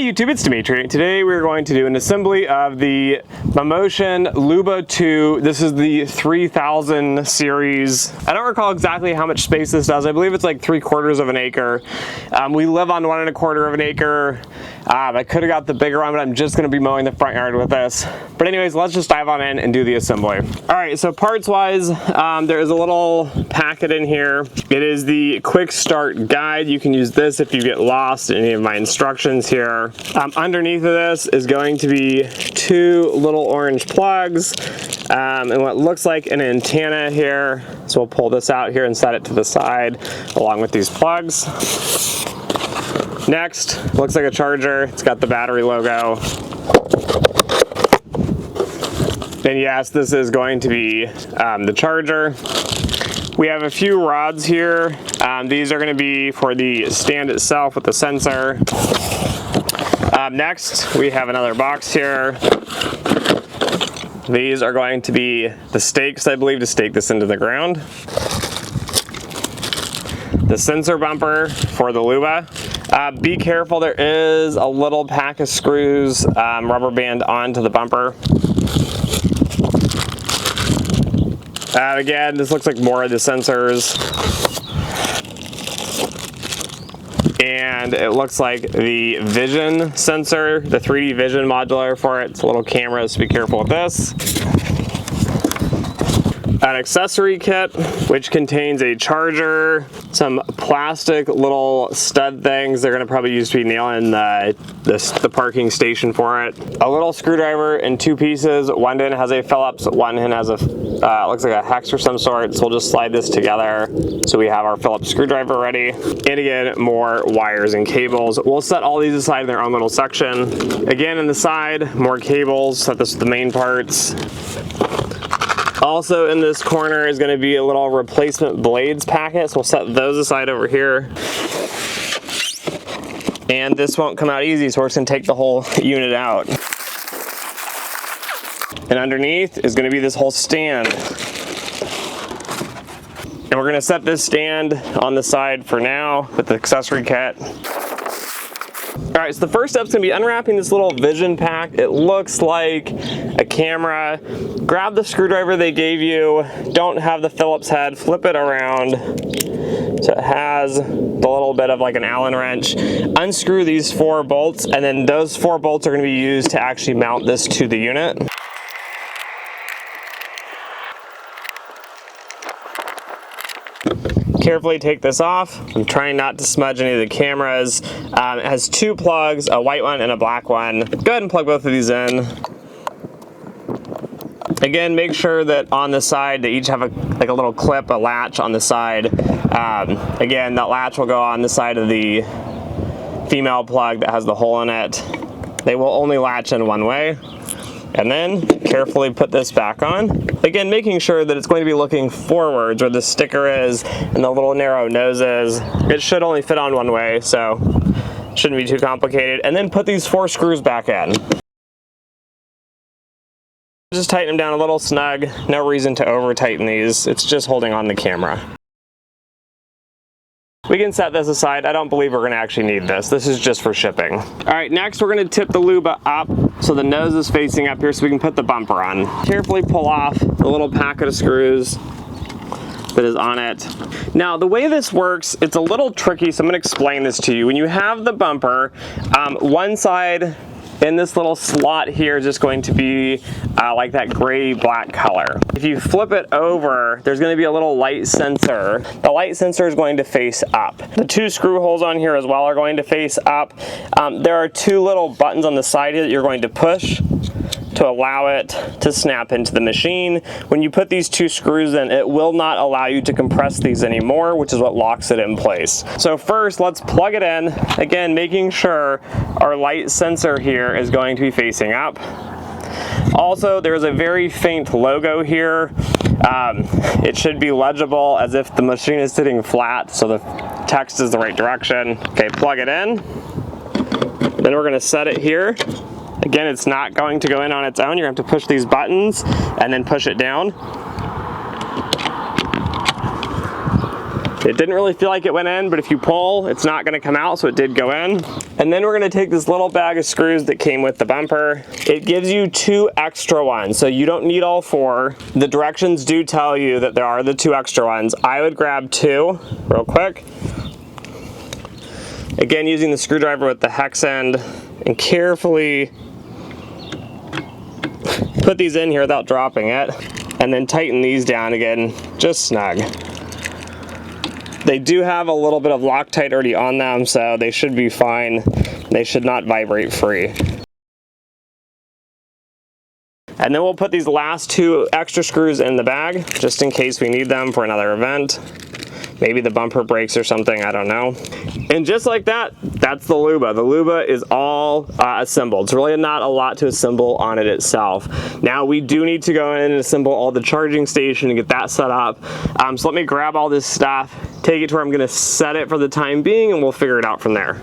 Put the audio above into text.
Hey YouTube, it's Dimitri. Today we're going to do an assembly of the Motion Luba 2. This is the 3000 series. I don't recall exactly how much space this does. I believe it's like 3/4 of an acre. We live on 1 1/4 of an acre. I could have got the bigger one, but I'm just going to be mowing the front yard with this. But anyways, let's just dive on in and do the assembly. All right, so parts wise, there is a little packet in here. It is the quick start guide. You can use this if you get lost in any of my instructions here. Underneath of this is going to be 2 little orange plugs and what looks like an antenna here. So we'll pull this out here and set it to the side along with these plugs. Next, looks like a charger. It's got the battery logo. And yes, this is going to be the charger. We have a few rods here. These are going to be for the stand itself with the sensor. Next, we have another box here. These are going to be the stakes, I believe, to stake this into the ground. The sensor bumper for the Luba. Be careful, there is a little pack of screws, rubber band onto the bumper. Again, this looks like more of the sensors. And it looks like the vision sensor, the 3D vision modular for it. It's a little camera, so be careful with this. An accessory kit, which contains a charger, some plastic little stud things they're going to probably use to be nailing the parking station for it. A little screwdriver in 2 pieces. One end has a Phillips, one end has a looks like a hex or some sort. So we'll just slide this together so we have our Phillips screwdriver ready. And again, more wires and cables. We'll set all these aside in their own little section. Again, in the side, more cables. Set this with the main parts. Also in this corner is going to be a little replacement blades packet, so we'll set those aside over here. And this won't come out easy, so we're just going to take the whole unit out. And underneath is going to be this whole stand. And we're going to set this stand on the side for now with the accessory kit. Alright, so the first step is going to be unwrapping this little vision pack. It looks like a camera. Grab the screwdriver they gave you. Don't have the Phillips head. Flip it around so it has the little bit of like an Allen wrench. Unscrew these 4 bolts, and then those 4 bolts are going to be used to actually mount this to the unit. Carefully take this off. I'm trying not to smudge any of the cameras. It has 2 plugs, a white one and a black one. Go ahead and plug both of these in. Again, make sure that on the side they each have a little clip, a latch on the side. Again, that latch will go on the side of the female plug that has the hole in it. They will only latch in one way. And then carefully put this back on. Again, making sure that it's going to be looking forwards where the sticker is and the little narrow nose is. It should only fit on one way, so shouldn't be too complicated. And then put these 4 screws back in. Just tighten them down a little snug. No reason to over tighten these. It's just holding on the camera. We can set this aside. I don't believe we're going to actually need this. This is just for shipping. All right, next we're going to tip the Luba up so the nose is facing up here so we can put the bumper on. Carefully pull off the little packet of screws that is on it. Now, the way this works, it's a little tricky, so I'm going to explain this to you. When you have the bumper, one side in this little slot here is just going to be like that gray-black color. If you flip it over, there's going to be a little light sensor. The light sensor is going to face up. The 2 screw holes on here as well are going to face up. There are 2 little buttons on the side here that you're going to push to allow it to snap into the machine. When you put these 2 screws in, it will not allow you to compress these anymore, which is what locks it in place. So first, let's plug it in. Again, making sure our light sensor here is going to be facing up. Also, there's a very faint logo here. It should be legible as if the machine is sitting flat, so the text is the right direction. Okay, plug it in. Then we're going to set it here. Again, it's not going to go in on its own. You're going to have to push these buttons and then push it down. It didn't really feel like it went in, but if you pull, it's not gonna come out, so it did go in. And then we're gonna take this little bag of screws that came with the bumper. It gives you 2 extra ones, so you don't need all 4. The directions do tell you that there are the 2 extra ones. I would grab 2 real quick. Again, using the screwdriver with the hex end, and carefully put these in here without dropping it, and then tighten these down again, just snug. They do have a little bit of Loctite already on them, so they should be fine. They should not vibrate free. And then we'll put these last 2 extra screws in the bag, just in case we need them for another event. Maybe the bumper breaks or something, I don't know. And just like that, that's the Luba. The Luba is all assembled. It's really not a lot to assemble on it itself. Now we do need to go in and assemble all the charging station and get that set up. So let me grab all this stuff, take it to where I'm gonna set it for the time being, and we'll figure it out from there.